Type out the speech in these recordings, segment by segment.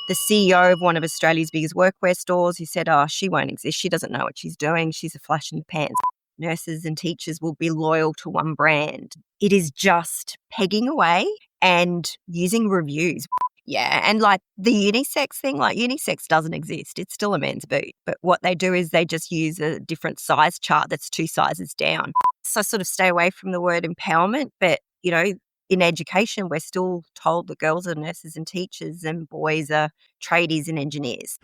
the CEO of one of Australia's biggest workwear stores who said, she won't exist. She doesn't know what she's doing. She's a flash in the pans. Nurses and teachers will be loyal to one brand. It is just pegging away and using reviews. Yeah, and like the unisex thing, like unisex doesn't exist. It's still a men's boot. But what they do is they just use a different size chart that's 2 sizes down. So I sort of stay away from the word empowerment. But, you know, in education, we're still told that girls are nurses and teachers and boys are tradies and engineers.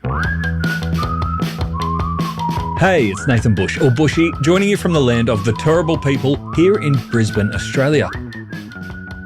Hey, it's Nathan Bush, or Bushy, joining you from the land of the terrible people here in Brisbane, Australia.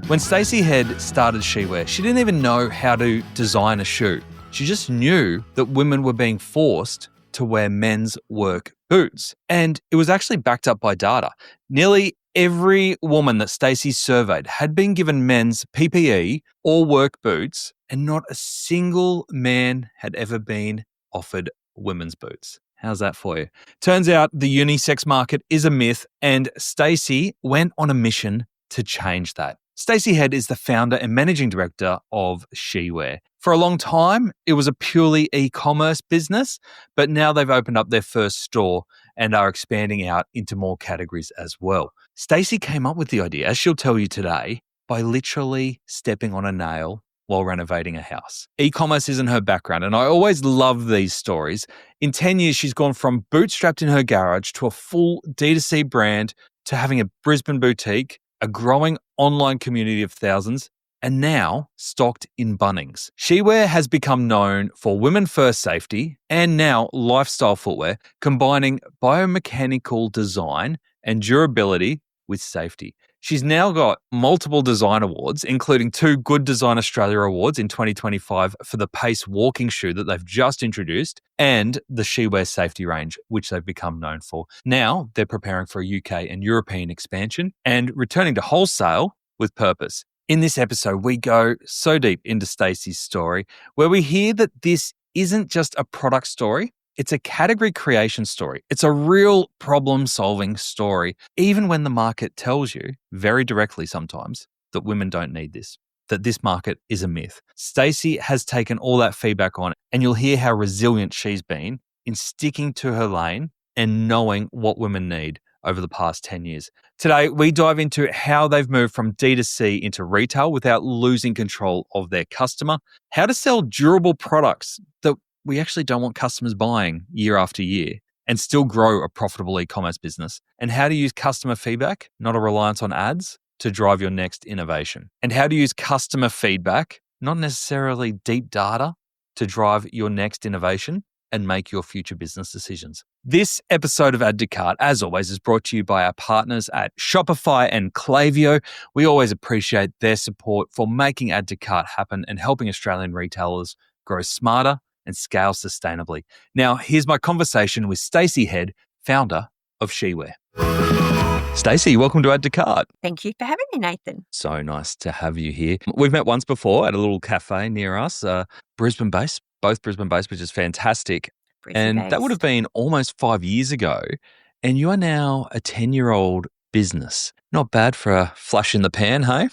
When Stacey Head started Shewear, she didn't even know how to design a shoe. She just knew that women were being forced to wear men's work boots. And it was actually backed up by data. Nearly every woman that Stacey surveyed had been given men's PPE or work boots, and not a single man had ever been offered women's boots. How's that for you? Turns out the unisex market is a myth, and Stacey went on a mission to change that. Stacey Head is the founder and managing director of Shewear. For a long time, it was a purely e-commerce business, but now they've opened up their first store and are expanding out into more categories as well. Stacey came up with the idea, as she'll tell you today, by literally stepping on a nail while renovating a house. E-commerce isn't her background, and I always love these stories. In 10 years, she's gone from bootstrapped in her garage to a full D2C brand to having a Brisbane boutique, a growing online community of thousands, and now stocked in Bunnings. Shewear has become known for women-first safety and now lifestyle footwear, combining biomechanical design and durability with safety. She's now got multiple design awards, including 2 Good Design Australia awards in 2025 for the Pace walking shoe that they've just introduced, and the Shewear safety range, which they've become known for. Now they're preparing for a UK and European expansion and returning to wholesale with purpose. In this episode, we go so deep into Stacey's story, where we hear that this isn't just a product story, it's a category creation story. It's a real problem-solving story, even when the market tells you, very directly sometimes, that women don't need this, that this market is a myth. Stacey has taken all that feedback on, and you'll hear how resilient she's been in sticking to her lane and knowing what women need over the past 10 years. Today, we dive into how they've moved from D2C into retail without losing control of their customer, how to sell durable products that we actually don't want customers buying year after year and still grow a profitable e-commerce business, and how to use customer feedback, not a reliance on ads, to drive your next innovation, and how to use customer feedback, not necessarily deep data, to drive your next innovation and make your future business decisions. This episode of Add to Cart, as always, is brought to you by our partners at Shopify and Klaviyo. We always appreciate their support for making Add to Cart happen and helping Australian retailers grow smarter and scale sustainably. Now, here's my conversation with Stacey Head, founder of Shewear. Stacey, welcome to Add to Cart. Thank you for having me, Nathan. So nice to have you here. We've met once before at a little cafe near us, Brisbane-based, both Brisbane-based, which is fantastic. And that would have been almost 5 years ago. And you are now a 10-year-old business. Not bad for a flash in the pan, hey?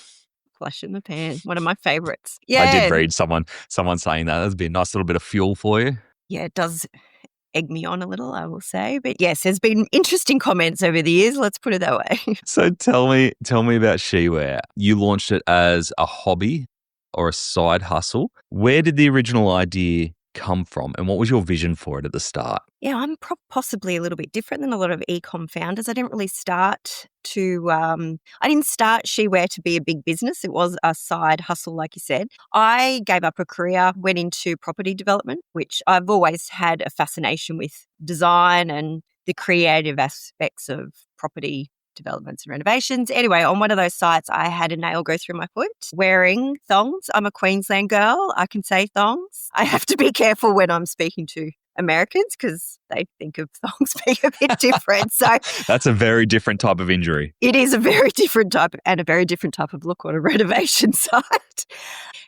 Flash in the pan, one of my favourites. Yeah. I did read someone saying that. That'd be a nice little bit of fuel for you. Yeah, it does egg me on a little, I will say. But yes, there's been interesting comments over the years, let's put it that way. So tell me about Shewear. You launched it as a hobby or a side hustle. Where did the original idea come from, and what was your vision for it at the start? Yeah, I'm possibly a little bit different than a lot of e-com founders. I didn't start Shewear to be a big business. It was a side hustle, like you said. I gave up a career, went into property development, which I've always had a fascination with design and the creative aspects of property developments and renovations. Anyway, on one of those sites, I had a nail go through my foot wearing thongs. I'm a Queensland girl. I can say thongs. I have to be careful when I'm speaking to Americans because they think of thongs being a bit different. So that's a very different type of injury. It is a very different type and a very different type of look on a renovation site.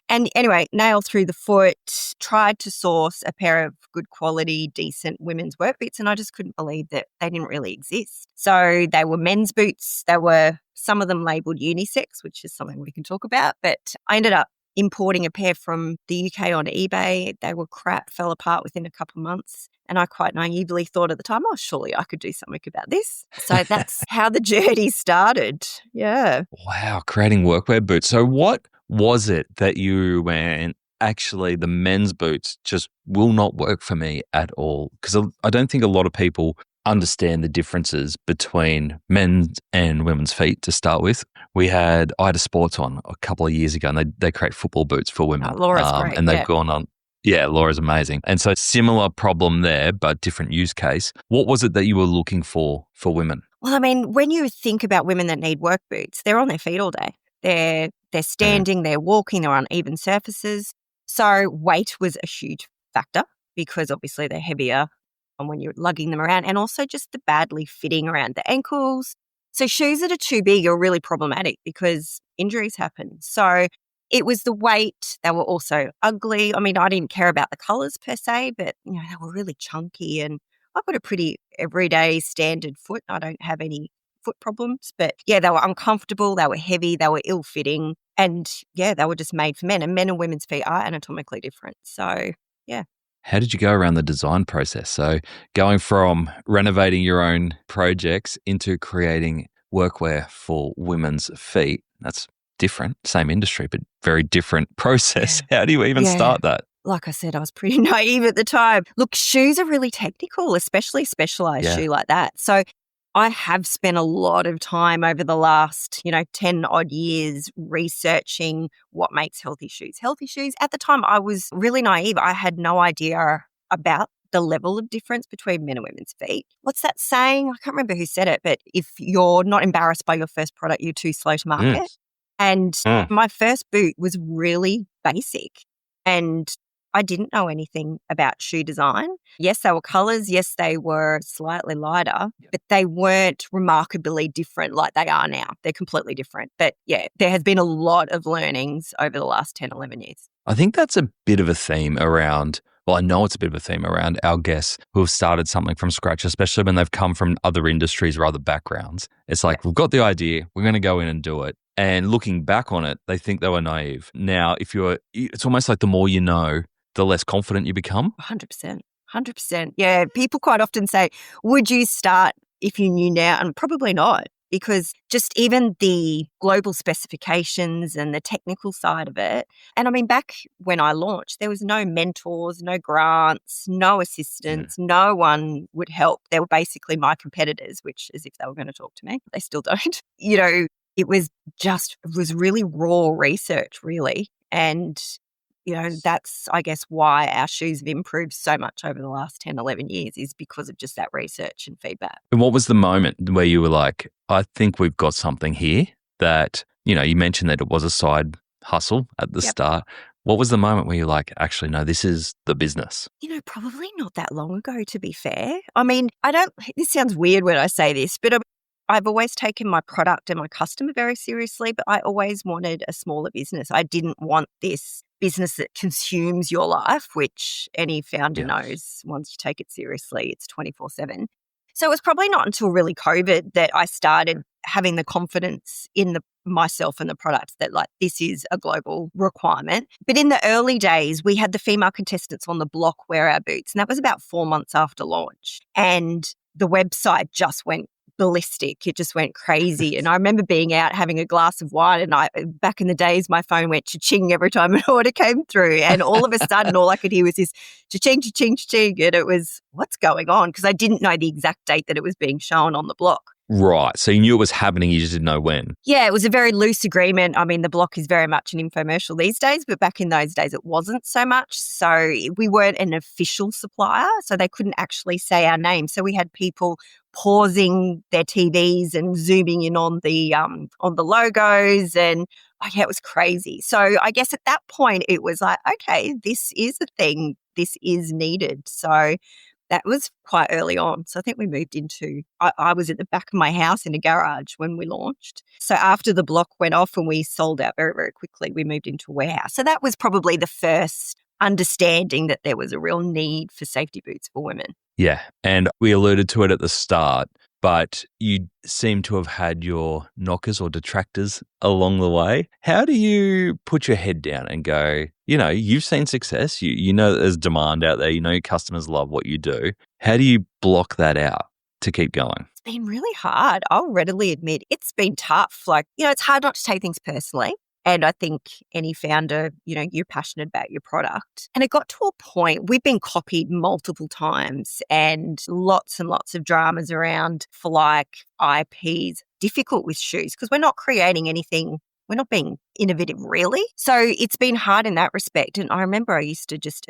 And anyway, nail through the foot, tried to source a pair of good quality, decent women's work boots, and I just couldn't believe that they didn't really exist. So they were men's boots. They were some of them labelled unisex, which is something we can talk about. But I ended up importing a pair from the UK on eBay. They were crap, fell apart within a couple of months. And I quite naively thought at the time, oh, surely I could do something about this. So that's how the journey started. Yeah. Wow, creating workwear boots. So what was it that you went, actually, the men's boots just will not work for me at all? Because I don't think a lot of people understand the differences between men's and women's feet to start with. I had a Sports on a couple of years ago, and they create football boots for women. Laura's great. And they've gone on. Yeah, Laura's amazing. And so similar problem there, but different use case. What was it that you were looking for women? Well, I mean, when you think about women that need work boots, they're on their feet all day. They're standing, they're walking, they're on even surfaces. So weight was a huge factor because obviously they're heavier and when you're lugging them around, and also just the badly fitting around the ankles. So shoes that are too big are really problematic because injuries happen. So it was the weight. They were also ugly. I mean, I didn't care about the colours per se, but they were really chunky, and I've got a pretty everyday standard foot. I don't have any foot problems, but yeah, they were uncomfortable. They were heavy. They were ill-fitting, and yeah, they were just made for men. And men and women's feet are anatomically different. So yeah. How did you go around the design process? So going from renovating your own projects into creating workwear for women's feet, that's different, same industry, but very different process. Yeah. How do you even start that? Like I said, I was pretty naive at the time. Look, shoes are really technical, especially a specialised shoe like that. So I have spent a lot of time over the last, 10 odd years researching what makes healthy shoes. Healthy shoes, at the time, I was really naive. I had no idea about the level of difference between men and women's feet. What's that saying? I can't remember who said it, but if you're not embarrassed by your first product, you're too slow to market. And my first boot was really basic, and I didn't know anything about shoe design. Yes, they were colours. Yes, they were slightly lighter, but they weren't remarkably different like they are now. They're completely different. But yeah, there has been a lot of learnings over the last 10, 11 years. I think that's a bit of a theme around, well, I know it's a bit of a theme around our guests who have started something from scratch, especially when they've come from other industries or other backgrounds. It's like, we've got the idea, we're going to go in and do it. And looking back on it, they think they were naive. Now, it's almost like the more you know, the less confident you become. 100%. 100%. Yeah, people quite often say, would you start if you knew now? And probably not, because just even the global specifications and the technical side of it. And I mean, back when I launched, there was no mentors, no grants, no assistance, no one would help. They were basically my competitors, which as if they were going to talk to me. They still don't. It was really raw research, really. And that's, I guess, why our shoes have improved so much over the last 10, 11 years is because of just that research and feedback. And what was the moment where you were like, I think we've got something here that, you mentioned that it was a side hustle at the start. What was the moment where you're like, actually, no, this is the business? Probably not that long ago, to be fair. I mean, this sounds weird when I say this, but I've always taken my product and my customer very seriously, but I always wanted a smaller business. I didn't want this business that consumes your life, which any founder knows once you take it seriously, it's 24/7. So it was probably not until really COVID that I started having the confidence in myself and the product that this is a global requirement. But in the early days, we had the female contestants on the block wear our boots, and that was about 4 months after launch. And the website just went ballistic. It just went crazy. And I remember being out having a glass of wine, and back in the days, my phone went cha-ching every time an order came through. And all of a sudden, all I could hear was this cha-ching, cha-ching, cha-ching. And it was, what's going on? Because I didn't know the exact date that it was being shown on the block. Right. So you knew it was happening, you just didn't know when. Yeah, it was a very loose agreement. I mean, the block is very much an infomercial these days, but back in those days, it wasn't so much. So we weren't an official supplier, so they couldn't actually say our name. So we had people pausing their TVs and zooming in on the logos, and it was crazy. So I guess at that point, it was like, okay, this is a thing. This is needed. So that was quite early on. So I think we moved into, I was at the back of my house in a garage when we launched. So after the block went off and we sold out very, very quickly, we moved into a warehouse. So that was probably the first understanding that there was a real need for safety boots for women. Yeah. And we alluded to it at the start. but you seem to have had your knockers or detractors along the way. How do you put your head down and go, you've seen success, you know that there's demand out there, your customers love what you do. How do you block that out to keep going? It's been really hard. I'll readily admit it's been tough. It's hard not to take things personally. And I think any founder, you're passionate about your product. And it got to a point, we've been copied multiple times and lots of dramas around for IPs, difficult with shoes because we're not creating anything. We're not being innovative, really. So it's been hard in that respect. And I remember I used to just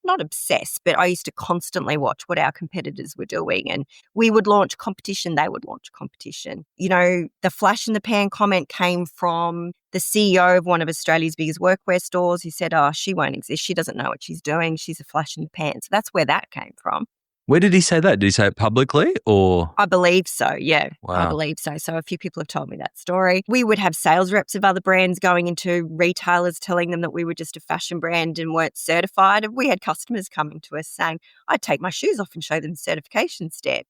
not obsess, but I used to constantly watch what our competitors were doing. And we would launch competition, they would launch competition. The flash in the pan comment came from the CEO of one of Australia's biggest workwear stores who said, she won't exist. She doesn't know what she's doing. She's a flash in the pan. So that's where that came from. Where did he say that? Did he say it publicly or? I believe so, yeah. Wow. I believe so. So a few people have told me that story. We would have sales reps of other brands going into retailers telling them that we were just a fashion brand and weren't certified. And we had customers coming to us saying, I'd take my shoes off and show them the certification stamp,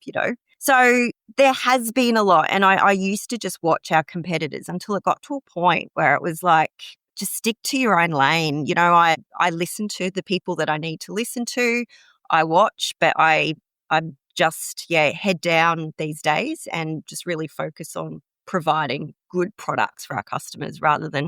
So there has been a lot. And I used to just watch our competitors until it got to a point where it was like, just stick to your own lane. I listen to the people that I need to listen to. I watch, but I'm just, head down these days and just really focus on providing good products for our customers rather than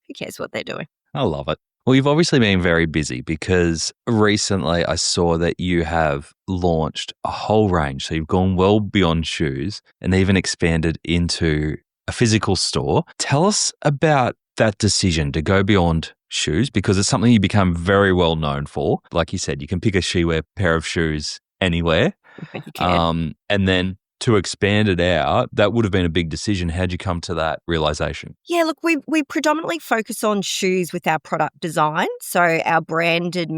who cares what they're doing. I love it. Well, you've obviously been very busy because recently I saw that you have launched a whole range. So you've gone well beyond shoes and even expanded into a physical store. Tell us about that decision to go beyond shoes because it's something you become very well known for. Like you said, you can pick a she-wear pair of shoes anywhere. You can. And then to expand it out, that would have been a big decision. How'd you come to that realization? Yeah, look, we predominantly focus on shoes with our product design. So our branded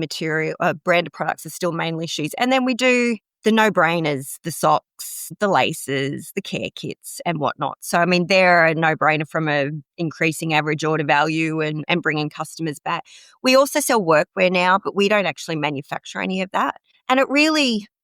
products are still mainly shoes. And then we do the no-brainers, the socks, the laces, the care kits and whatnot. So, they're a no-brainer from a increasing average order value and bringing customers back. We also sell workwear now, but we don't actually manufacture any of that. And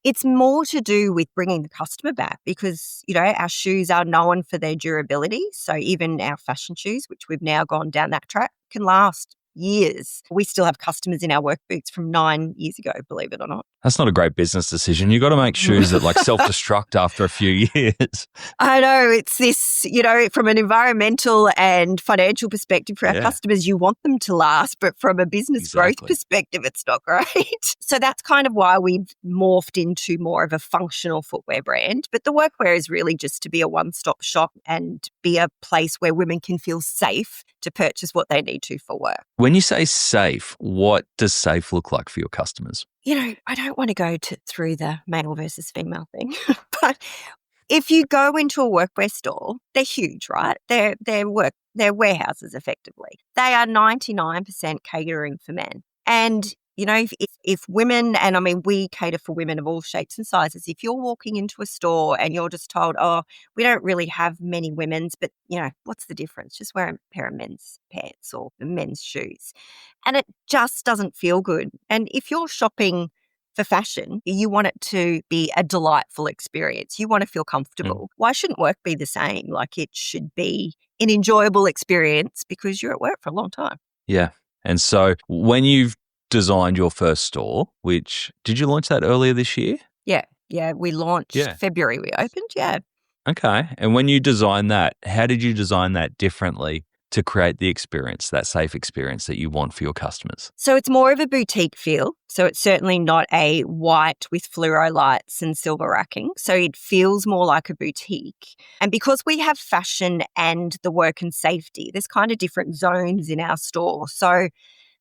it's more to do with bringing the customer back because, our shoes are known for their durability. So even our fashion shoes, which we've now gone down that track, can last years. We still have customers in our work boots from 9 years ago, believe it or not. That's not a great business decision. You've got to make shoes that self-destruct after a few years. I know. It's this, from an environmental and financial perspective for our customers, you want them to last, but from a business growth perspective, it's not great. So that's kind of why we've morphed into more of a functional footwear brand. But the workwear is really just to be a one-stop shop and be a place where women can feel safe to purchase what they need to for work. When you say safe, what does safe look like for your customers? I don't want to go through the male versus female thing, but if you go into a workwear store, they're huge, right? They're warehouses effectively. They are 99% catering for men. And if women, and we cater for women of all shapes and sizes, if you're walking into a store and you're just told, we don't really have many women's, but, what's the difference? Just wear a pair of men's pants or men's shoes. And it just doesn't feel good. And if you're shopping for fashion, you want it to be a delightful experience. You want to feel comfortable. Why shouldn't work be the same? It should be an enjoyable experience because you're at work for a long time. Yeah. And so when you've designed your first store, did you launch that earlier this year? Yeah, we launched February, we opened, Okay. And when you designed that, how did you design that differently to create the experience, that safe experience that you want for your customers? So it's more of a boutique feel. So it's certainly not a white with fluoro lights and silver racking. So it feels more like a boutique. And because we have fashion and the work and safety, there's kind of different zones in our store. So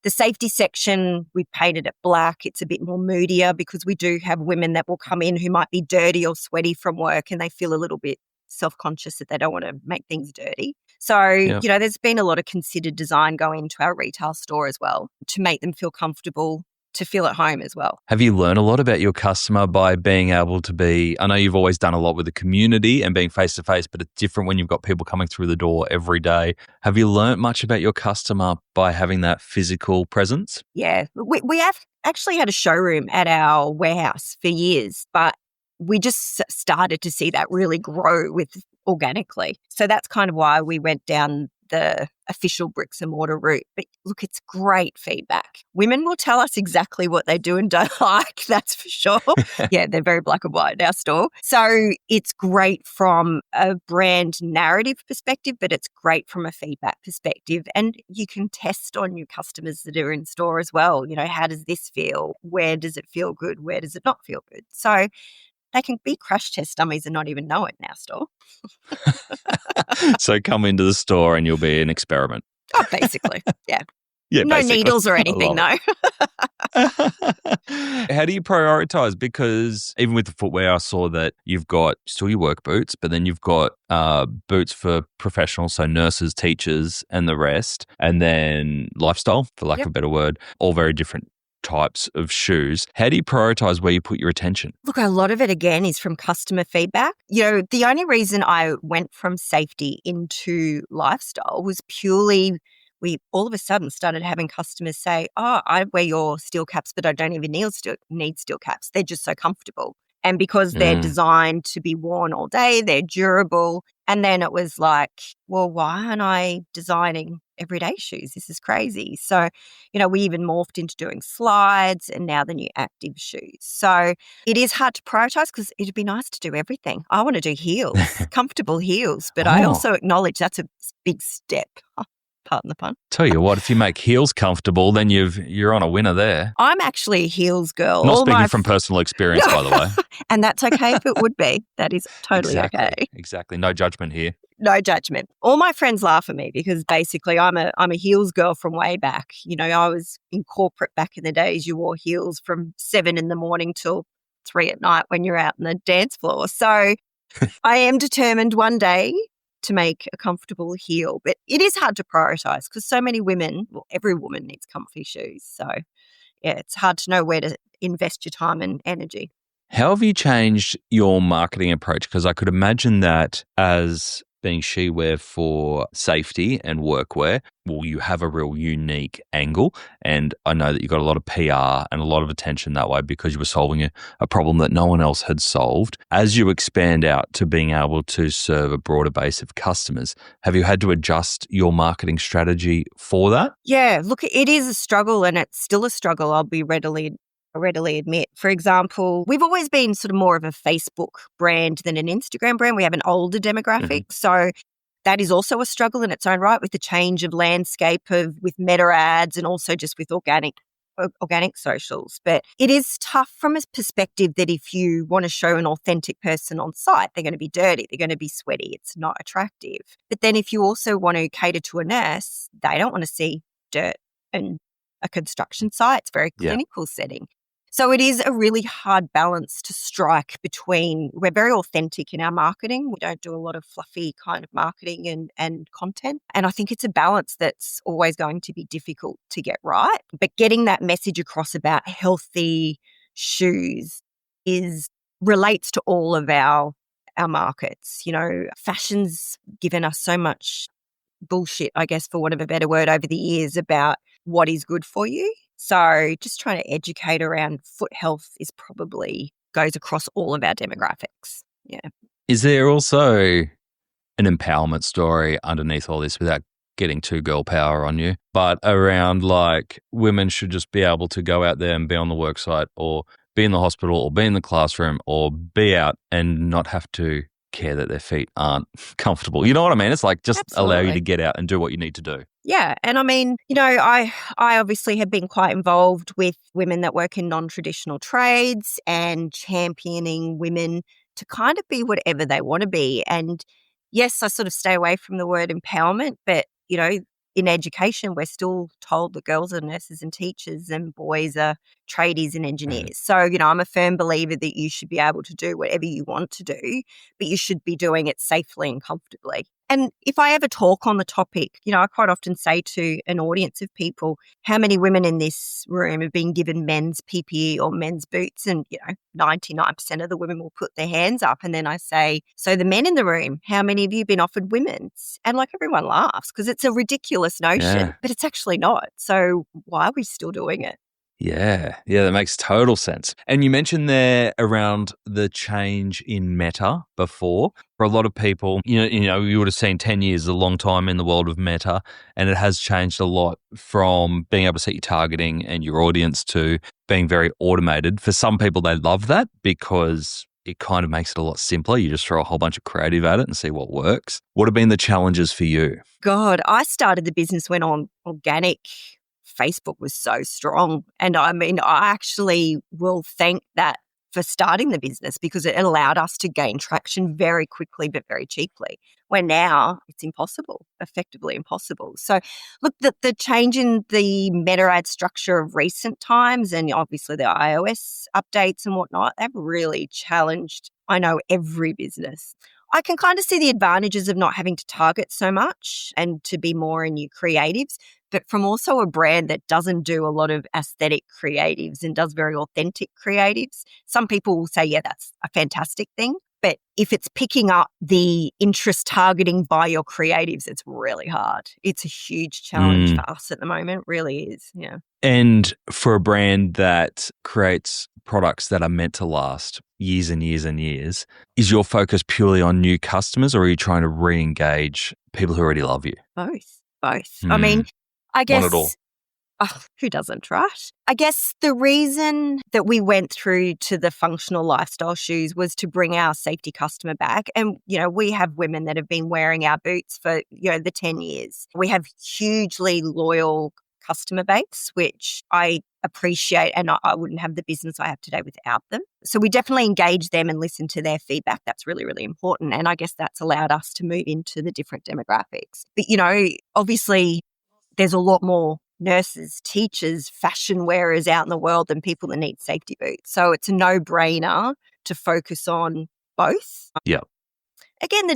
the safety section, we painted it black. It's a bit more moodier because we do have women that will come in who might be dirty or sweaty from work and they feel a little bit self-conscious that they don't want to make things dirty. So, there's been a lot of considered design going into our retail store as well to make them feel comfortable, to feel at home as well. Have you learned a lot about your customer by being able to be, I know you've always done a lot with the community and being face-to-face, but it's different when you've got people coming through the door every day. Have you learned much about your customer by having that physical presence? Yeah, we have actually had a showroom at our warehouse for years, but we just started to see that really grow with organically. So that's kind of why we went down the official bricks and mortar route. But look, it's great feedback. Women will tell us exactly what they do and don't like, that's for sure. Yeah, they're very black and white in our store. So it's great from a brand narrative perspective, but it's great from a feedback perspective. And you can test on your customers that are in store as well. You know, how does this feel? Where does it feel good? Where does it not feel good? So they can be crash test dummies and not even know it in our store. So come into the store and you'll be an experiment. Oh, basically, yeah. Yeah, no basically. needles or anything, no. How do you prioritize? Because even with the footwear, I saw that you've got still your work boots, but then you've got boots for professionals, so nurses, teachers, and the rest, and then lifestyle, for lack of a better word, all very different types of shoes. How do you prioritize where you put your attention? Look, a lot of it, again, is from customer feedback. You know, the only reason I went from safety into lifestyle was purely we all of a sudden started having customers say, oh, I wear your steel caps, but I don't even need steel caps. They're just so comfortable. And because they're designed to be worn all day, they're durable. And then it was like, well, why aren't I designing everyday shoes? This is crazy. So, you know, we even morphed into doing slides and now the new active shoes. So it is hard to prioritize because it'd be nice to do everything. I want to do heels, comfortable heels, but I also acknowledge that's a big step. Pardon the pun. Tell you what, if you make heels comfortable, then you're on a winner there. I'm actually a heels girl. Not speaking from personal experience, by the way. And that's okay if it would be. That is totally okay. Exactly. No judgment here. No judgment. All my friends laugh at me because basically I'm a heels girl from way back. You know, I was in corporate back in the days. You wore heels from 7 a.m. till 3 p.m. when you're out on the dance floor. So I am determined one day to make a comfortable heel. But it is hard to prioritize because so many women, well, every woman needs comfy shoes. So, yeah, it's hard to know where to invest your time and energy. How have you changed your marketing approach? Because I could imagine that as being she-wear for safety and workwear, well, you have a real unique angle. And I know that you got a lot of PR and a lot of attention that way because you were solving a problem that no one else had solved. As you expand out to being able to serve a broader base of customers, have you had to adjust your marketing strategy for that? Yeah, look, it is a struggle and it's still a struggle, I'll be readily admit. For example, we've always been sort of more of a Facebook brand than an Instagram brand. We have an older demographic. So that is also a struggle in its own right with the change of landscape with meta ads and also just with organic socials. But it is tough from a perspective that if you want to show an authentic person on site, they're going to be dirty, they're going to be sweaty, it's not attractive. But then if you also want to cater to a nurse, they don't want to see dirt and a construction site. It's a very clinical setting. So it is a really hard balance to strike between, we're very authentic in our marketing. We don't do a lot of fluffy kind of marketing and content. And I think it's a balance that's always going to be difficult to get right. But getting that message across about healthy shoes relates to all of our markets. You know, fashion's given us so much bullshit, I guess, for want of a better word, over the years about what is good for you. So just trying to educate around foot health goes across all of our demographics. Yeah. Is there also an empowerment story underneath all this without getting too girl power on you, but around like women should just be able to go out there and be on the work site or be in the hospital or be in the classroom or be out and not have to care that their feet aren't comfortable. You know what I mean? It's like just allow you to get out and do what you need to do. Yeah. And I mean, you know, I obviously have been quite involved with women that work in non-traditional trades and championing women to kind of be whatever they want to be. And yes, I sort of stay away from the word empowerment, but, you know, in education, we're still told that girls are nurses and teachers and boys are tradies and engineers. So, you know, I'm a firm believer that you should be able to do whatever you want to do, but you should be doing it safely and comfortably. And if I ever talk on the topic, you know, I quite often say to an audience of people, how many women in this room have been given men's PPE or men's boots? And, you know, 99% of the women will put their hands up. And then I say, so the men in the room, how many of you have been offered women's? And like everyone laughs because it's a ridiculous notion, but it's actually not. So why are we still doing it? Yeah, that makes total sense. And you mentioned there around the change in Meta before. For a lot of people, you would have seen 10 years is a long time in the world of Meta, and it has changed a lot from being able to set your targeting and your audience to being very automated. For some people, they love that because it kind of makes it a lot simpler. You just throw a whole bunch of creative at it and see what works. What have been the challenges for you? God, I started the business when on organic Facebook was so strong. And I mean, I actually will thank that for starting the business because it allowed us to gain traction very quickly, but very cheaply. Where now it's impossible, effectively impossible. So, look, the change in the meta ad structure of recent times and obviously the iOS updates and whatnot, they've really challenged, I know, every business. I can kind of see the advantages of not having to target so much and to be more in your creatives, but from also a brand that doesn't do a lot of aesthetic creatives and does very authentic creatives. Some people will say, yeah, that's a fantastic thing. But if it's picking up the interest targeting by your creatives, it's really hard. It's a huge challenge for us at the moment. It really is. Yeah. And for a brand that creates products that are meant to last years and years and years, is your focus purely on new customers or are you trying to re-engage people who already love you? Both. I mean, I guess. Want it all. Oh, who doesn't, right? I guess the reason that we went through to the functional lifestyle shoes was to bring our safety customer back. And, we have women that have been wearing our boots for, the 10 years. We have hugely loyal customer base, which I appreciate, and I wouldn't have the business I have today without them. So we definitely engage them and listen to their feedback. That's really, really important. And I guess that's allowed us to move into the different demographics. But, obviously there's a lot more nurses, teachers, fashion wearers out in the world than people that need safety boots. So it's a no-brainer to focus on both. Yeah. Again,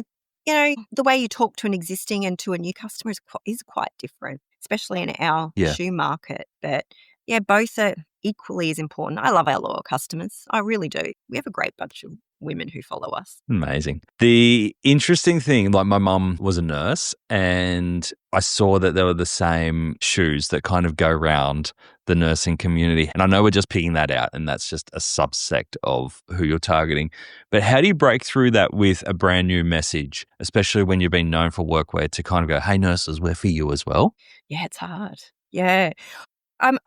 the way you talk to an existing and to a new customer is quite different, especially in our shoe market. But yeah, both are equally as important. I love our loyal customers. I really do. We have a great bunch of women who follow us. Amazing. The interesting thing, like my mum was a nurse and I saw that there were the same shoes that kind of go around the nursing community. And I know we're just picking that out and that's just a subsect of who you're targeting. But how do you break through that with a brand new message, especially when you've been known for workwear to kind of go, hey, nurses, we're for you as well? Yeah, it's hard. Yeah.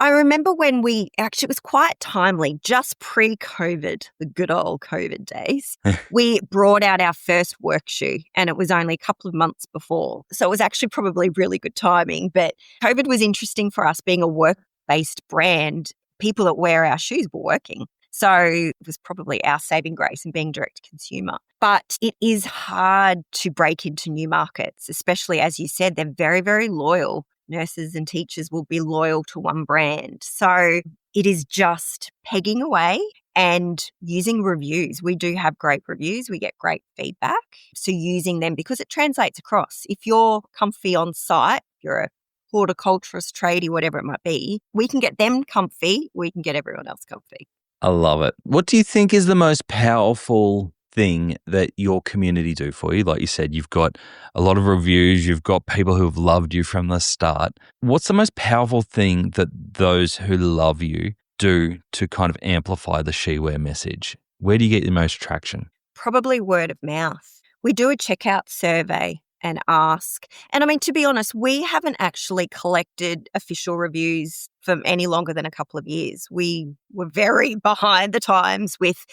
I remember when it was quite timely, just pre-COVID, the good old COVID days, we brought out our first work shoe and it was only a couple of months before. So it was actually probably really good timing. But COVID was interesting for us being a work-based brand. People that wear our shoes were working. So it was probably our saving grace in being direct to consumer. But it is hard to break into new markets, especially as you said, they're very, very loyal. Nurses and teachers will be loyal to one brand. So it is just pegging away and using reviews. We do have great reviews. We get great feedback. So using them because it translates across. If you're comfy on site, you're a horticulturist, tradie, whatever it might be, we can get them comfy. We can get everyone else comfy. I love it. What do you think is the most powerful thing that your community do for you? Like you said, you've got a lot of reviews, you've got people who have loved you from the start. What's the most powerful thing that those who love you do to kind of amplify the SheWear message? Where do you get the most traction? Probably word of mouth. We do a checkout survey and ask. And I mean, to be honest, we haven't actually collected official reviews for any longer than a couple of years. We were very behind the times with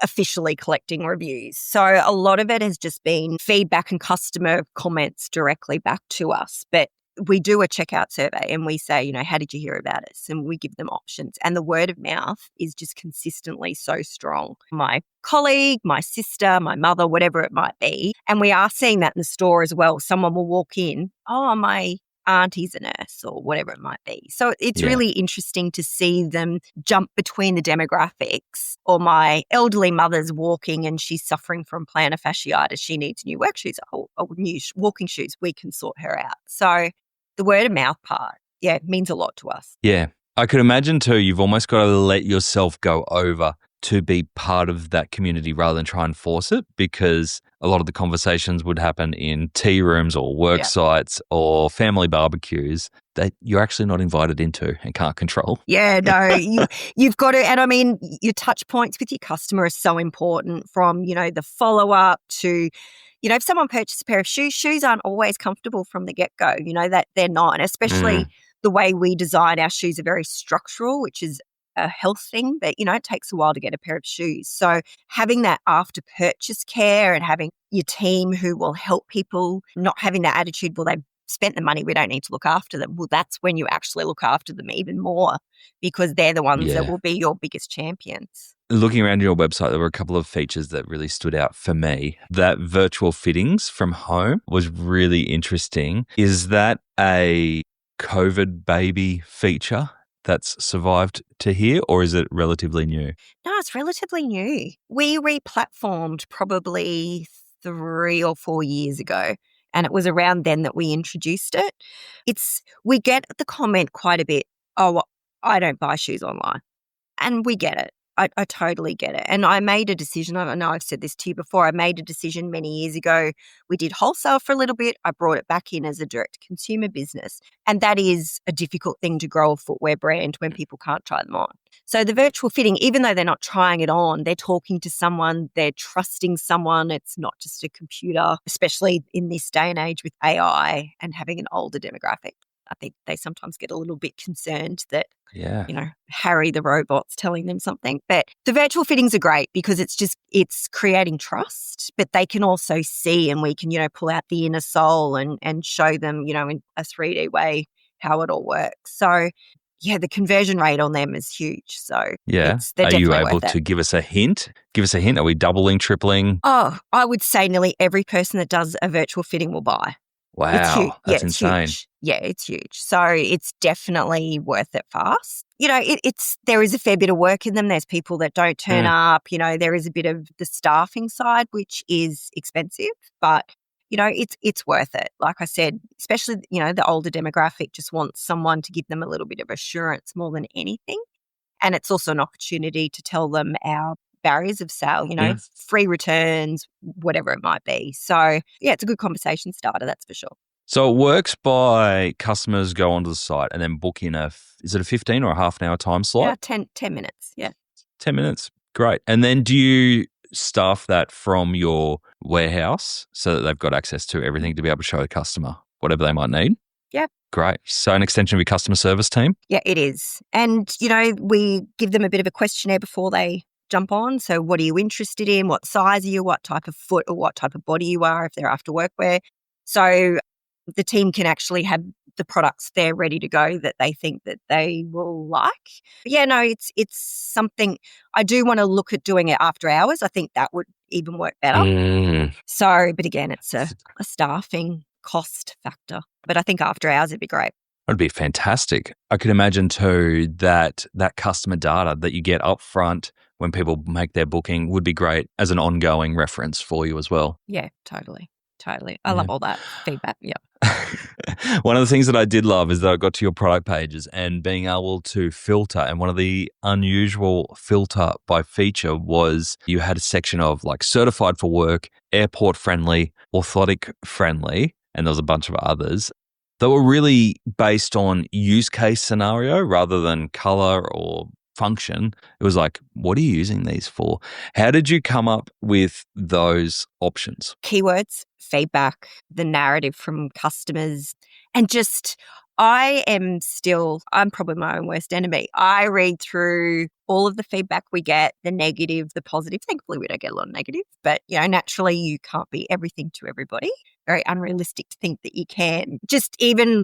officially collecting reviews. So a lot of it has just been feedback and customer comments directly back to us. But we do a checkout survey and we say, how did you hear about us? And we give them options. And the word of mouth is just consistently so strong. My colleague, my sister, my mother, whatever it might be. And we are seeing that in the store as well. Someone will walk in, oh, my auntie's a nurse or whatever it might be. So it's really interesting to see them jump between the demographics. Or my elderly mother's walking and she's suffering from plantar fasciitis. She needs new work shoes, new walking shoes. We can sort her out. So the word of mouth part, means a lot to us. Yeah. I could imagine too, you've almost got to let yourself go over to be part of that community rather than try and force it, because a lot of the conversations would happen in tea rooms or work sites or family barbecues that you're actually not invited into and can't control. Yeah, no, you've got to, and I mean, your touch points with your customer are so important, from, the follow-up to, if someone purchases a pair of shoes aren't always comfortable from the get-go, that they're not. And especially the way we design our shoes are very structural, which is a health thing, but, it takes a while to get a pair of shoes. So having that after purchase care and having your team who will help people, not having that attitude, well, they've spent the money, we don't need to look after them. Well, that's when you actually look after them even more, because they're the ones that will be your biggest champions. Looking around your website, there were a couple of features that really stood out for me. That virtual fittings from home was really interesting. Is that a COVID baby feature that's survived to here, or is it relatively new? No, it's relatively new. We re-platformed probably 3 or 4 years ago, and it was around then that we introduced it. We get the comment quite a bit, oh, I don't buy shoes online. And we get it. I totally get it. And I made a decision. I know I've said this to you before. I made a decision many years ago. We did wholesale for a little bit. I brought it back in as a direct consumer business. And that is a difficult thing to grow a footwear brand when people can't try them on. So the virtual fitting, even though they're not trying it on, they're talking to someone, they're trusting someone. It's not just a computer, especially in this day and age with AI and having an older demographic. I think they sometimes get a little bit concerned that, Harry the robot's telling them something. But the virtual fittings are great because it's creating trust, but they can also see, and we can, pull out the inner soul and show them, in a 3D way how it all works. So, the conversion rate on them is huge. So, they're Are you definitely able worth it. to give us a hint? Are we doubling, tripling? Oh, I would say nearly every person that does a virtual fitting will buy. Wow, It's huge. that's It's insane. huge. Yeah, it's huge. So it's definitely worth it for us. There is a fair bit of work in them. There's people that don't turn up. There is a bit of the staffing side, which is expensive, but it's worth it. Like I said, especially the older demographic just wants someone to give them a little bit of assurance more than anything, and it's also an opportunity to tell them our barriers of sale, free returns, whatever it might be. So, it's a good conversation starter, that's for sure. So it works by customers go onto the site and then book in is it a 15 or a half an hour time slot? Yeah, 10 minutes, 10 minutes, great. And then do you staff that from your warehouse so that they've got access to everything to be able to show a customer whatever they might need? Yeah. Great. So an extension of your customer service team? Yeah, it is. And, we give them a bit of a questionnaire before they jump on. So what are you interested in? What size are you? What type of foot or what type of body you are if they're after workwear. So the team can actually have the products there ready to go that they think that they will like. But it's something I do want to look at doing it after hours. I think that would even work better. So, but again, it's a staffing cost factor. But I think after hours it'd be great. That'd be fantastic. I could imagine too that customer data that you get up front when people make their booking would be great as an ongoing reference for you as well. Yeah, totally. I love all that feedback. Yeah. One of the things that I did love is that I got to your product pages and being able to filter. And one of the unusual filter by feature was you had a section of like certified for work, airport friendly, orthotic friendly, and there was a bunch of others. They were really based on use case scenario rather than color or function. It was like, what are you using these for? How did you come up with those options? Keywords, feedback, the narrative from customers, and just I'm probably my own worst enemy. I read through all of the feedback we get, the negative, the positive. Thankfully, we don't get a lot of negative, but naturally you can't be everything to everybody. Very unrealistic to think that you can. Just even,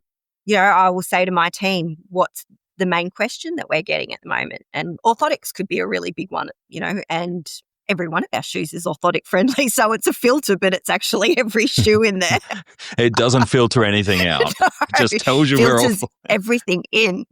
I will say to my team, what's the main question that we're getting at the moment? And orthotics could be a really big one, and every one of our shoes is orthotic friendly. So it's a filter, but it's actually every shoe in there. It doesn't filter anything out. No, it just tells you where filters everything in.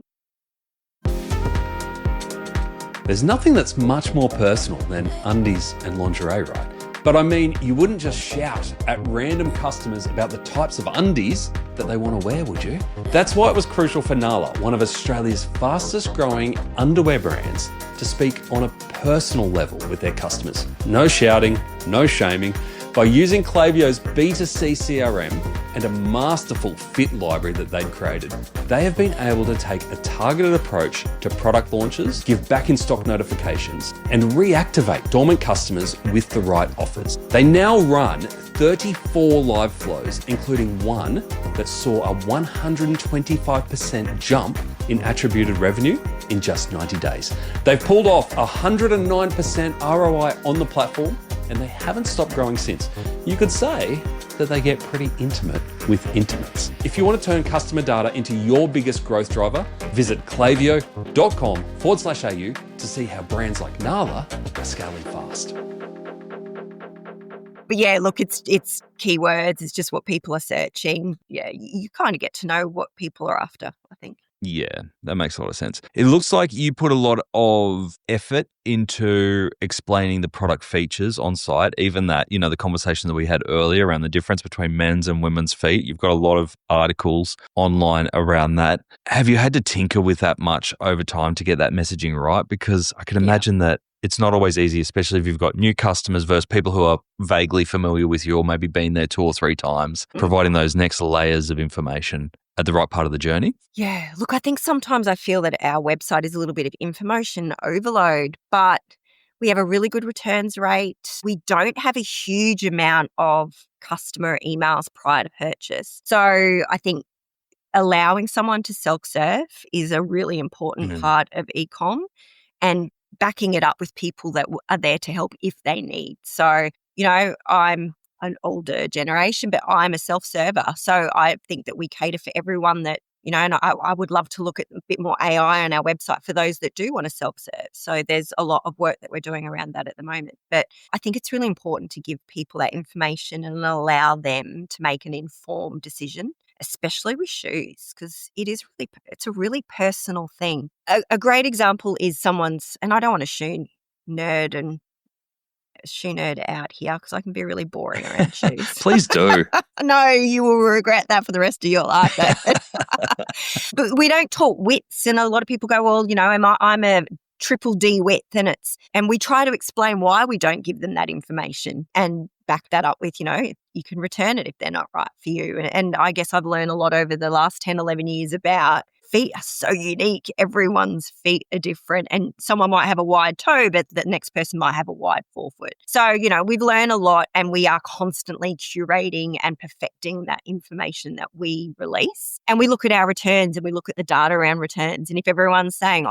There's nothing that's much more personal than undies and lingerie, right? But I mean, you wouldn't just shout at random customers about the types of undies that they want to wear, would you? That's why it was crucial for Nala, one of Australia's fastest growing underwear brands, to speak on a personal level with their customers. No shouting, no shaming. By using Klaviyo's B2C CRM and a masterful fit library that they'd created, they have been able to take a targeted approach to product launches, give back in stock notifications, and reactivate dormant customers with the right offers. They now run 34 live flows, including one that saw a 125% jump in attributed revenue in just 90 days. They've pulled off 109% ROI on the platform, and they haven't stopped growing since. You could say that they get pretty intimate with intimates. If you want to turn customer data into your biggest growth driver, visit klaviyo.com/au to see how brands like Nala are scaling fast. But yeah, look, it's keywords. It's just what people are searching. Yeah, you kind of get to know what people are after, I think. Yeah, that makes a lot of sense. It looks like you put a lot of effort into explaining the product features on site, even that, the conversation that we had earlier around the difference between men's and women's feet. You've got a lot of articles online around that. Have you had to tinker with that much over time to get that messaging right? Because I can imagine that it's not always easy, especially if you've got new customers versus people who are vaguely familiar with you or maybe been there 2 or 3 times, providing those next layers of information at the right part of the journey? Yeah, look, I think sometimes I feel that our website is a little bit of information overload, but we have a really good returns rate. We don't have a huge amount of customer emails prior to purchase. So I think allowing someone to self-serve is a really important part of ecom, and backing it up with people that are there to help if they need. So, I'm an older generation, but I'm a self-server. So I think that we cater for everyone that, and I would love to look at a bit more AI on our website for those that do want to self-serve. So there's a lot of work that we're doing around that at the moment. But I think it's really important to give people that information and allow them to make an informed decision, especially with shoes, because it's a really personal thing. A great example is someone's, and I don't want to shoe nerd out here because I can be really boring around shoes. Please do. No, you will regret that for the rest of your life. But we don't talk widths, and a lot of people go, well, I'm a triple D width, and we try to explain why we don't give them that information and back that up with, you can return it if they're not right for you. And I guess I've learned a lot over the last 10, 11 years about feet are so unique. Everyone's feet are different, and someone might have a wide toe, but the next person might have a wide forefoot. So, we've learned a lot, and we are constantly curating and perfecting that information that we release. And we look at our returns and we look at the data around returns. And if everyone's saying,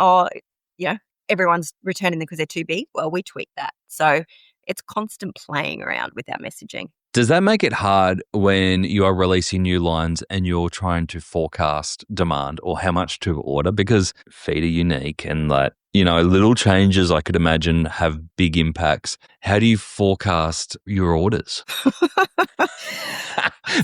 everyone's returning them because they're too big, well, we tweak that. So it's constant playing around with our messaging. Does that make it hard when you are releasing new lines and you're trying to forecast demand or how much to order? Because feet are unique and little changes I could imagine have big impacts. How do you forecast your orders?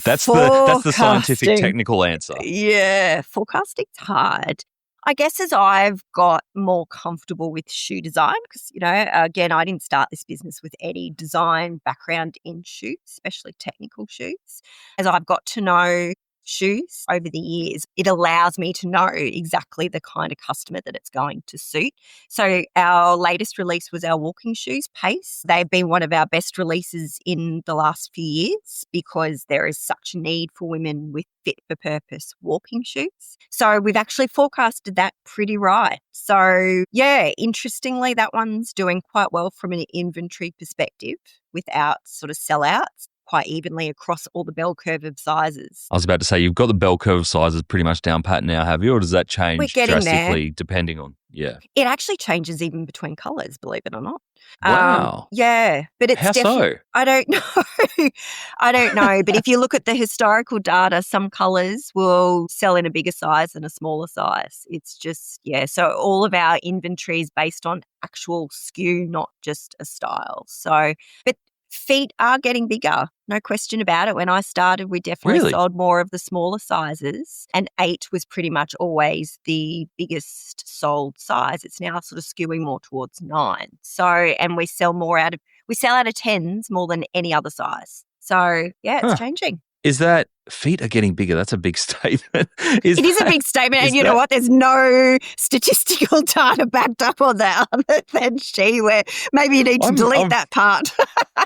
That's the scientific technical answer. Yeah, forecasting's hard. I guess as I've got more comfortable with shoe design, because, again, I didn't start this business with any design background in shoes, especially technical shoes. As I've got to know shoes over the years, it allows me to know exactly the kind of customer that it's going to suit. So our latest release was our walking shoes, Pace. They've been one of our best releases in the last few years because there is such a need for women with fit-for-purpose walking shoes. So we've actually forecasted that pretty right. So yeah, interestingly, that one's doing quite well from an inventory perspective without sort of sellouts, quite evenly across all the bell curve of sizes. I was about to say, you've got the bell curve of sizes pretty much down pat now, have you? Or does that change drastically there. Depending on, It actually changes even between colours, believe it or not. Wow. Yeah, but it's How so? I don't know. I don't know. But if you look at the historical data, some colours will sell in a bigger size than a smaller size. It's just, so all of our inventory is based on actual SKU, not just a style. So, but feet are getting bigger, no question about it. When I started, we definitely sold more of the smaller sizes, and 8 was pretty much always the biggest sold size. It's now sort of skewing more towards 9. So, and we sell more We sell out of 10s more than any other size. So, yeah, it's changing. Is that feet are getting bigger? That's a big statement. It is a big statement. And you know what? There's no statistical data backed up on that other than where maybe you need to delete that part.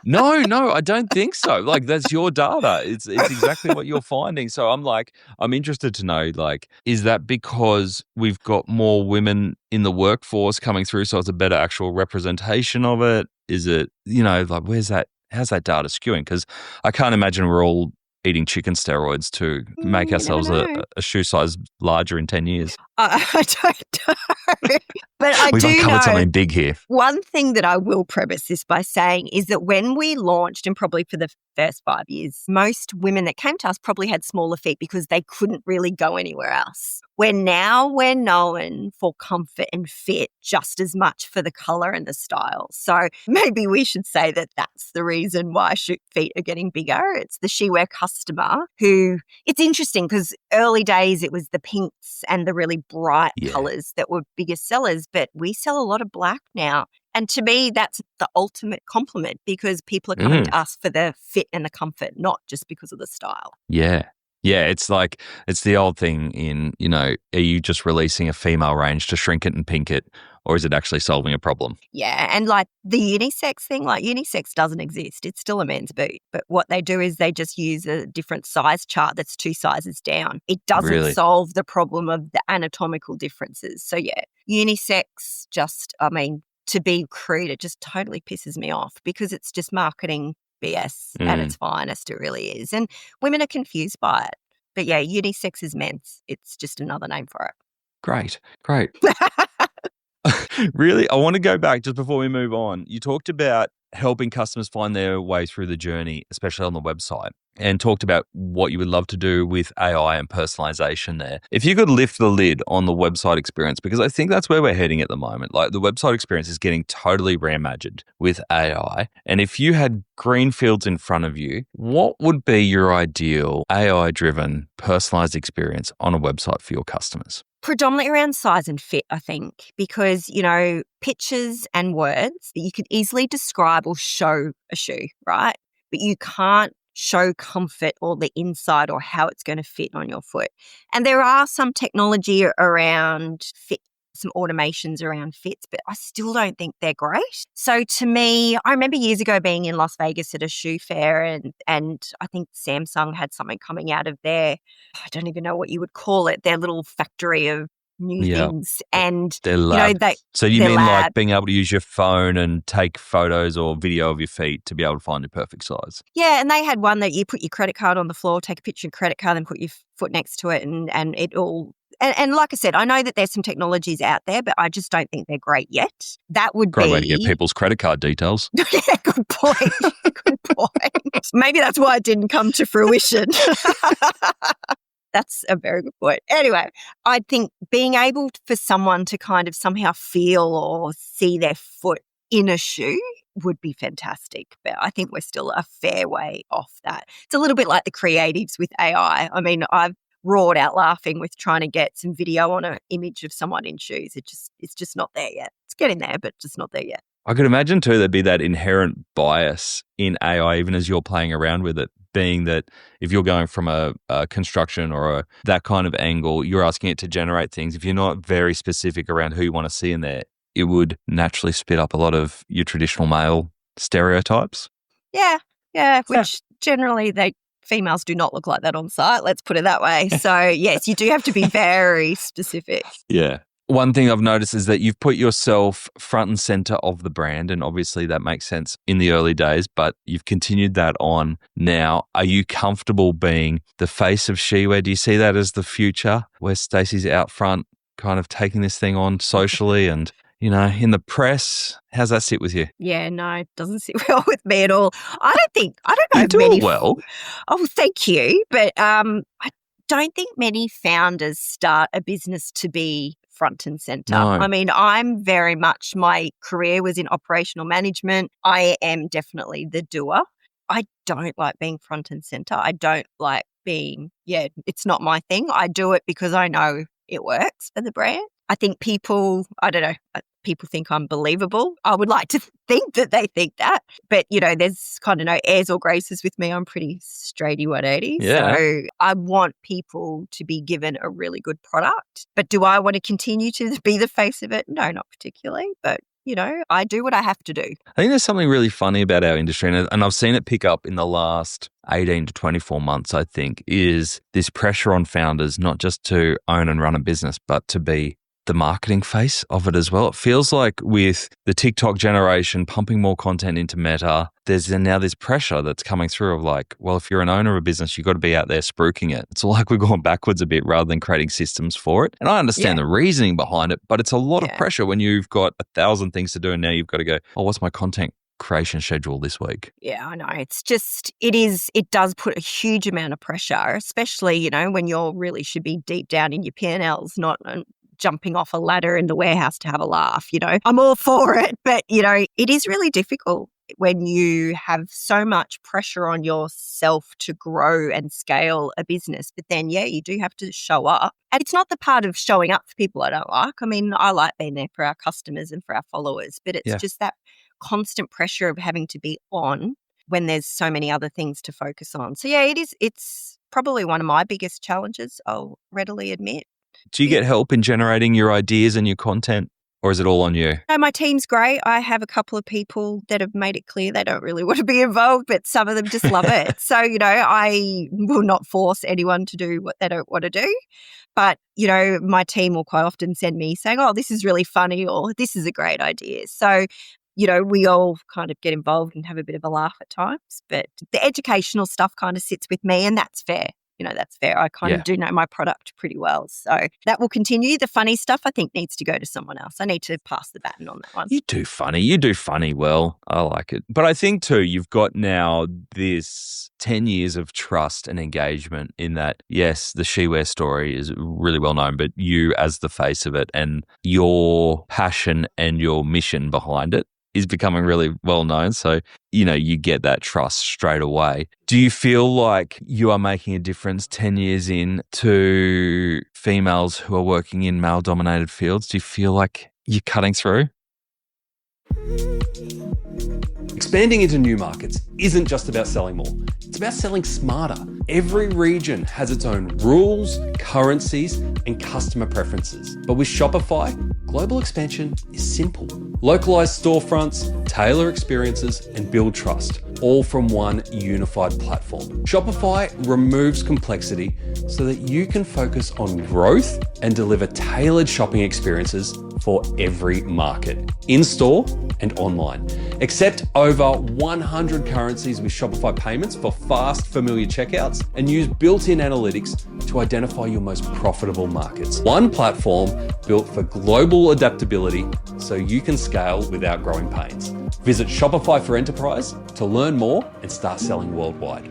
No, I don't think so. Like, that's your data. It's exactly what you're finding. So I'm interested to know, like, is that because we've got more women in the workforce coming through, so it's a better actual representation of it? Is it, like, how's that data skewing? Because I can't imagine we're all eating chicken steroids to make ourselves a shoe size larger in 10 years. I don't know. But I We've do uncovered know something big here. one thing that I will preface this by saying is that when we launched, and probably for the first 5 years, most women that came to us probably had smaller feet because they couldn't really go anywhere else. We're known for comfort and fit just as much for the colour and the style. So maybe we should say that that's the reason why feet are getting bigger. It's the she-wear customer who, it's interesting because early days it was the pinks and the really bright colours that were biggest sellers, but we sell a lot of black now. And to me, that's the ultimate compliment because people are coming to us for the fit and the comfort, not just because of the style. Yeah. Yeah, it's like, it's the old thing in, are you just releasing a female range to shrink it and pink it, or is it actually solving a problem? Yeah, and like the unisex thing, like unisex doesn't exist. It's still a men's boot. But what they do is they just use a different size chart that's 2 sizes down. It doesn't solve the problem of the anatomical differences. So yeah, unisex to be crude, it just totally pisses me off because it's just marketing BS at its finest, it really is. And women are confused by it. But yeah, unisex is men's. It's just another name for it. Great. Really, I want to go back just before we move on. You talked about helping customers find their way through the journey, especially on the website, and talked about what you would love to do with AI and personalization there. If you could lift the lid on the website experience, because I think that's where we're heading at the moment. Like, the website experience is getting totally reimagined with AI. And if you had greenfields in front of you, what would be your ideal AI-driven personalized experience on a website for your customers? Predominantly around size and fit, I think, because, pictures and words that you could easily describe or show a shoe, right? But you can't show comfort or the inside or how it's going to fit on your foot. And there are some technology around fit, some automations around fits, but I still don't think they're great. So to me, I remember years ago being in Las Vegas at a shoe fair and I think Samsung had something coming out of I don't even know what you would call it, their little factory of new things. And their lab. So you mean lab, like being able to use your phone and take photos or video of your feet to be able to find your perfect size? Yeah, and they had one that you put your credit card on the floor, take a picture of your credit card and put your foot next to it and it all. And like I said, I know that there's some technologies out there, but I just don't think they're great yet. That would Great way to get people's credit card details. Yeah, good point. Good point. Maybe that's why it didn't come to fruition. That's a very good point. Anyway, I think being able for someone to kind of somehow feel or see their foot in a shoe would be fantastic. But I think we're still a fair way off that. It's a little bit like the creatives with AI. I mean, I've roared out laughing with trying to get some video on an image of someone in shoes. It's just not there yet. It's getting there, but just not there yet. I could imagine too there'd be that inherent bias in AI, even as you're playing around with it, being that if you're going from a construction or that kind of angle, you're asking it to generate things. If you're not very specific around who you want to see in there, it would naturally spit up a lot of your traditional male stereotypes. Yeah, which generally females do not look like that on site, let's put it that way. So yes, you do have to be very specific. Yeah. One thing I've noticed is that you've put yourself front and center of the brand, and obviously that makes sense in the early days, but you've continued that on now. Are you comfortable being the face of Shewear? Do you see that as the future, where Stacey's out front kind of taking this thing on socially and, in the press? How's that sit with you? Yeah, no, it doesn't sit well with me at all. I don't know you do many. It well. Oh, thank you. But I don't think many founders start a business to be front and center. No. I mean, I'm very much, my career was in operational management. I am definitely the doer. I don't like being front and center. I don't like it's not my thing. I do it because I know it works for the brand. I think people, I don't know, people think I'm believable. I would like to think that they think that. But, there's kind of no airs or graces with me. I'm pretty straighty 180. Yeah. So I want people to be given a really good product. But do I want to continue to be the face of it? No, not particularly. But, I do what I have to do. I think there's something really funny about our industry, and I've seen it pick up in the last 18 to 24 months, I think, is this pressure on founders not just to own and run a business, but to be the marketing face of it as well. It feels like with the TikTok generation pumping more content into Meta, there's now this pressure that's coming through of like, well, if you're an owner of a business, you've got to be out there spruiking it. It's like we're going backwards a bit rather than creating systems for it. And I understand the reasoning behind it, but it's a lot of pressure when you've got 1,000 things to do and now you've got to go, oh, what's my content creation schedule this week? Yeah, I know. It's just, it does put a huge amount of pressure, especially, when you're really should be deep down in your P&Ls, not jumping off a ladder in the warehouse to have a laugh. I'm all for it, but, it is really difficult when you have so much pressure on yourself to grow and scale a business. But then, you do have to show up. And it's not the part of showing up for people I don't like. I mean, I like being there for our customers and for our followers, but it's just that constant pressure of having to be on when there's so many other things to focus on. So, it's probably one of my biggest challenges, I'll readily admit. Do you get help in generating your ideas and your content, or is it all on you? No, my team's great. I have a couple of people that have made it clear they don't really want to be involved, but some of them just love it. So, I will not force anyone to do what they don't want to do. But, my team will quite often send me saying, oh, this is really funny, or this is a great idea. So, we all kind of get involved and have a bit of a laugh at times. But the educational stuff kind of sits with me, and that's fair. That's fair. I kind of do know my product pretty well. So that will continue. The funny stuff, I think, needs to go to someone else. I need to pass the baton on that one. You do funny well. I like it. But I think too, you've got now this 10 years of trust and engagement in that, yes, the SheWear story is really well known, but you as the face of it and your passion and your mission behind it is becoming really well known. So, you get that trust straight away. Do you feel like you are making a difference 10 years in to females who are working in male-dominated fields? Do you feel like you're cutting through? Expanding into new markets isn't just about selling more. It's about selling smarter. Every region has its own rules, currencies, and customer preferences. But with Shopify, global expansion is simple. Localized storefronts, tailor experiences, and build trust, all from one unified platform. Shopify removes complexity so that you can focus on growth and deliver tailored shopping experiences for every market, in-store and online. Accept over 100 currencies with Shopify payments for fast, familiar checkouts, and use built-in analytics to identify your most profitable markets. One platform built for global adaptability so you can scale without growing pains. Visit Shopify for Enterprise to learn more and start selling worldwide.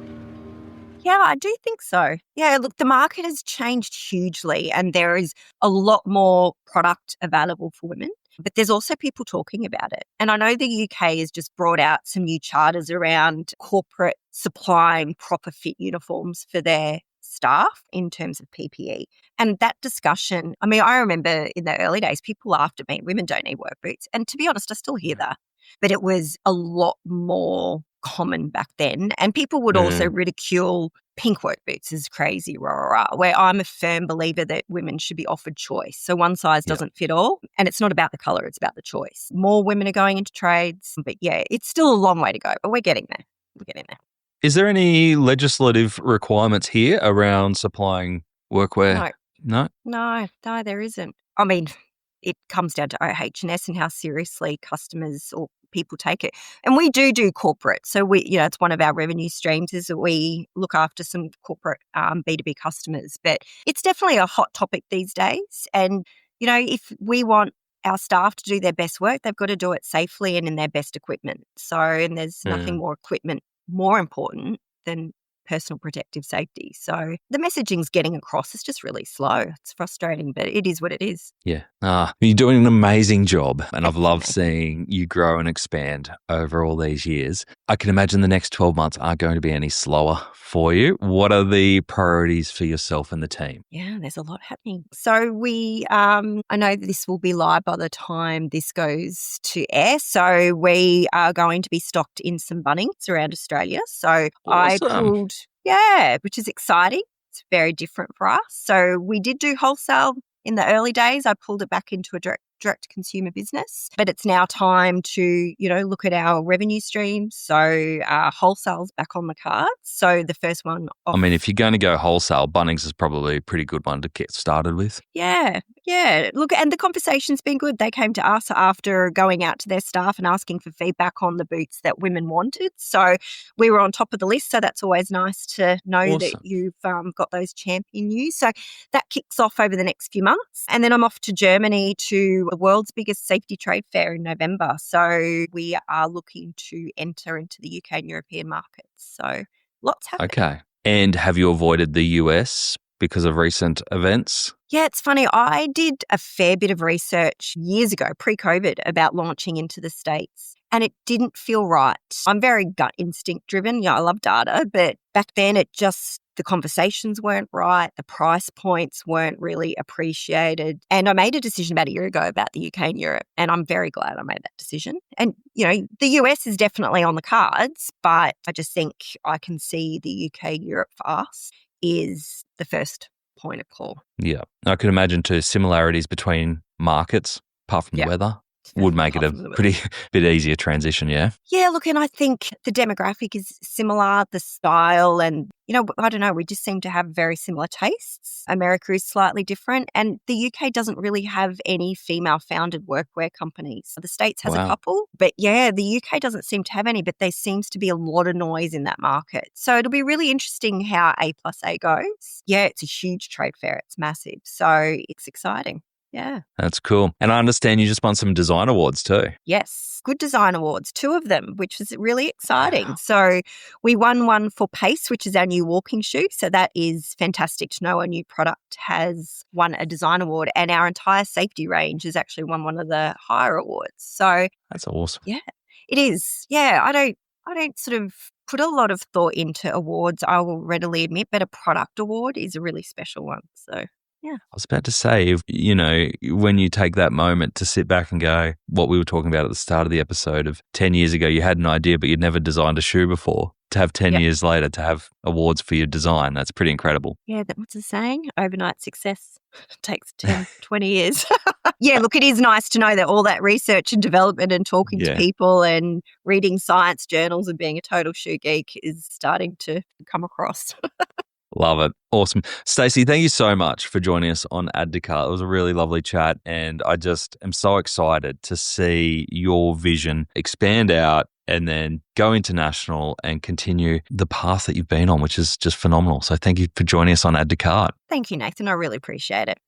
Yeah, I do think so. Yeah, look, the market has changed hugely and there is a lot more product available for women, but there's also people talking about it. And I know the UK has just brought out some new charters around corporate supplying proper fit uniforms for their staff in terms of PPE. And that discussion, I mean, I remember in the early days, people laughed at me, women don't need work boots. And to be honest, I still hear that. But it was a lot more common back then. And people would also ridicule pink work boots as crazy, where I'm a firm believer that women should be offered choice. So one size doesn't fit all. And it's not about the colour, it's about the choice. More women are going into trades. But it's still a long way to go, but we're getting there. Is there any legislative requirements here around supplying workwear? No? No, there isn't. I mean, it comes down to OH&S and how seriously customers or people take it. And we do corporate. So it's one of our revenue streams is that we look after some corporate B2B customers. But it's definitely a hot topic these days. And, if we want our staff to do their best work, they've got to do it safely and in their best equipment. And there's nothing more important than personal protective safety. So the messaging's getting across. It's just really slow. It's frustrating, but it is what it is. Yeah. You're doing an amazing job, and I've loved seeing you grow and expand over all these years. I can imagine the next 12 months aren't going to be any slower for you. What are the priorities for yourself and the team? Yeah, there's a lot happening. So I know that this will be live by the time this goes to air. So we are going to be stocked in some Bunnings around Australia. So Awesome. which is exciting. It's very different for us. So we did do wholesale in the early days. I pulled it back into a direct consumer business, but it's now time to, look at our revenue streams. So wholesale's back on the cards. So the first one off. I mean, if you're going to go wholesale, Bunnings is probably a pretty good one to get started with. Yeah. Look, and the conversation's been good. They came to us after going out to their staff and asking for feedback on the boots that women wanted. So we were on top of the list. So that's always nice to know that you've got those champion news. So that kicks off over the next few months. And then I'm off to Germany to the world's biggest safety trade fair in November. So we are looking to enter into the UK and European markets. So lots happening. Okay. And have you avoided the US because of recent events? Yeah, it's funny. I did a fair bit of research years ago, pre-COVID, about launching into the States, and it didn't feel right. I'm very gut instinct driven. I love data, but back then the conversations weren't right. The price points weren't really appreciated. And I made a decision about a year ago about the UK and Europe, and I'm very glad I made that decision. And, the US is definitely on the cards, but I just think I can see the UK and Europe for us is the first point of call. Yeah. I could imagine too, similarities between markets, apart from the weather, would make it a pretty bit easier transition, yeah? Yeah, look, and I think the demographic is similar, the style, and, I don't know, we just seem to have very similar tastes. America is slightly different, and the UK doesn't really have any female-founded workwear companies. The States has a couple, but the UK doesn't seem to have any, but there seems to be a lot of noise in that market. So it'll be really interesting how A+A goes. Yeah, it's a huge trade fair. It's massive. So it's exciting. Yeah. That's cool. And I understand you just won some design awards too. Yes, good design awards, 2 of them, which was really exciting. Wow. So we won one for Pace, which is our new walking shoe. So that is fantastic to know a new product has won a design award, and our entire safety range has actually won one of the higher awards. So that's awesome. Yeah, it is. Yeah, I don't sort of put a lot of thought into awards, I will readily admit, but a product award is a really special one. So yeah. I was about to say, when you take that moment to sit back and go, what we were talking about at the start of the episode of 10 years ago, you had an idea, but you'd never designed a shoe before. To have 10 years later to have awards for your design, that's pretty incredible. Yeah, what's the saying? Overnight success takes 10, 20 years. Yeah, look, it is nice to know that all that research and development and talking to people and reading science journals and being a total shoe geek is starting to come across. Love it. Awesome. Stacey, thank you so much for joining us on Add to Cart. It was a really lovely chat, and I just am so excited to see your vision expand out and then go international and continue the path that you've been on, which is just phenomenal. So thank you for joining us on Add to Cart. Thank you, Nathan. I really appreciate it.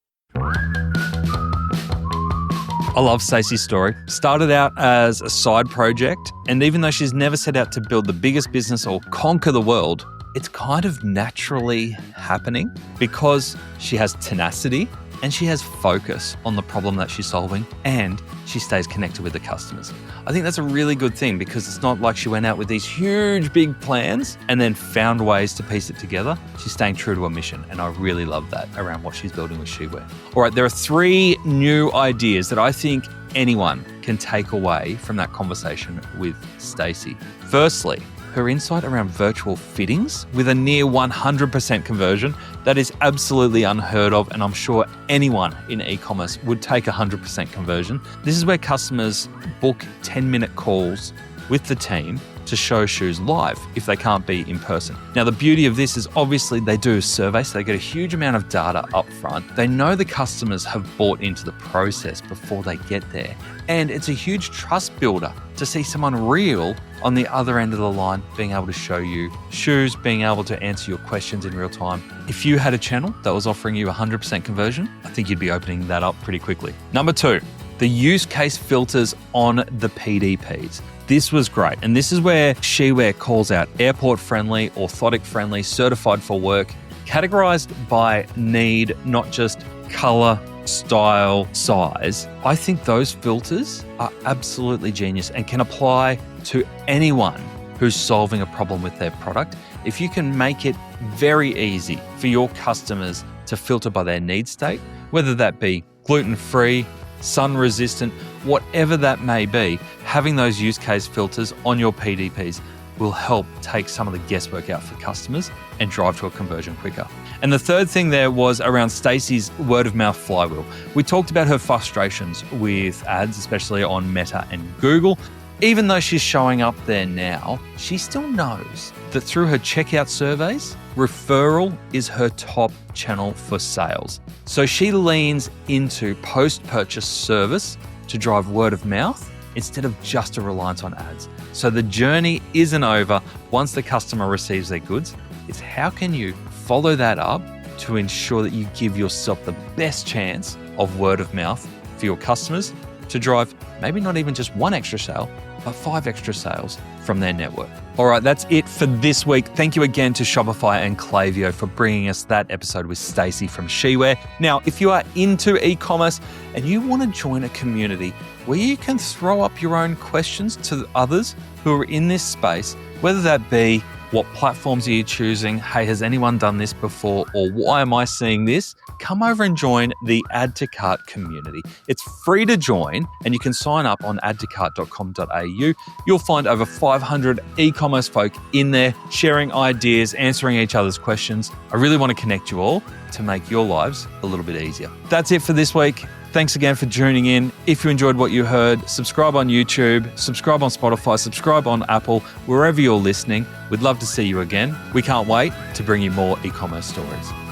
I love Stacey's story. Started out as a side project, and even though she's never set out to build the biggest business or conquer the world, it's kind of naturally happening because she has tenacity and she has focus on the problem that she's solving, and she stays connected with the customers. I think that's a really good thing because it's not like she went out with these huge, big plans and then found ways to piece it together. She's staying true to her mission, and I really love that around what she's building with Shewear. All right, there are 3 new ideas that I think anyone can take away from that conversation with Stacey. Firstly, her insight around virtual fittings with a near 100% conversion. That is absolutely unheard of, and I'm sure anyone in e-commerce would take 100% conversion. This is where customers book 10-minute calls with the team to show shoes live if they can't be in person. Now, the beauty of this is obviously they do a survey, so they get a huge amount of data up front. They know the customers have bought into the process before they get there. And it's a huge trust builder to see someone real on the other end of the line, being able to show you shoes, being able to answer your questions in real time. If you had a channel that was offering you 100% conversion, I think you'd be opening that up pretty quickly. Number 2, the use case filters on the PDPs. this was great. And this is where SheWear calls out airport friendly, orthotic friendly, certified for work, categorized by need, not just color, style, size. I think those filters are absolutely genius and can apply to anyone who's solving a problem with their product. If you can make it very easy for your customers to filter by their need state, whether that be gluten-free, sun-resistant, whatever that may be, having those use case filters on your PDPs will help take some of the guesswork out for customers and drive to a conversion quicker. And the third thing there was around Stacey's word of mouth flywheel. We talked about her frustrations with ads, especially on Meta and Google. Even though she's showing up there now, she still knows that through her checkout surveys, referral is her top channel for sales. So she leans into post-purchase service to drive word of mouth instead of just a reliance on ads. So the journey isn't over once the customer receives their goods. It's how can you follow that up to ensure that you give yourself the best chance of word of mouth for your customers to drive maybe not even just one extra sale, but 5 extra sales from their network. All right, that's it for this week. Thank you again to Shopify and Klaviyo for bringing us that episode with Stacey from SheWear. Now, if you are into e-commerce and you want to join a community where you can throw up your own questions to others who are in this space, whether that be what platforms are you choosing? Hey, has anyone done this before? Or why am I seeing this? Come over and join the Add to Cart community. It's free to join and you can sign up on addtocart.com.au. You'll find over 500 e-commerce folk in there sharing ideas, answering each other's questions. I really want to connect you all to make your lives a little bit easier. That's it for this week. Thanks again for tuning in. If you enjoyed what you heard, subscribe on YouTube, subscribe on Spotify, subscribe on Apple, wherever you're listening. We'd love to see you again. We can't wait to bring you more e-commerce stories.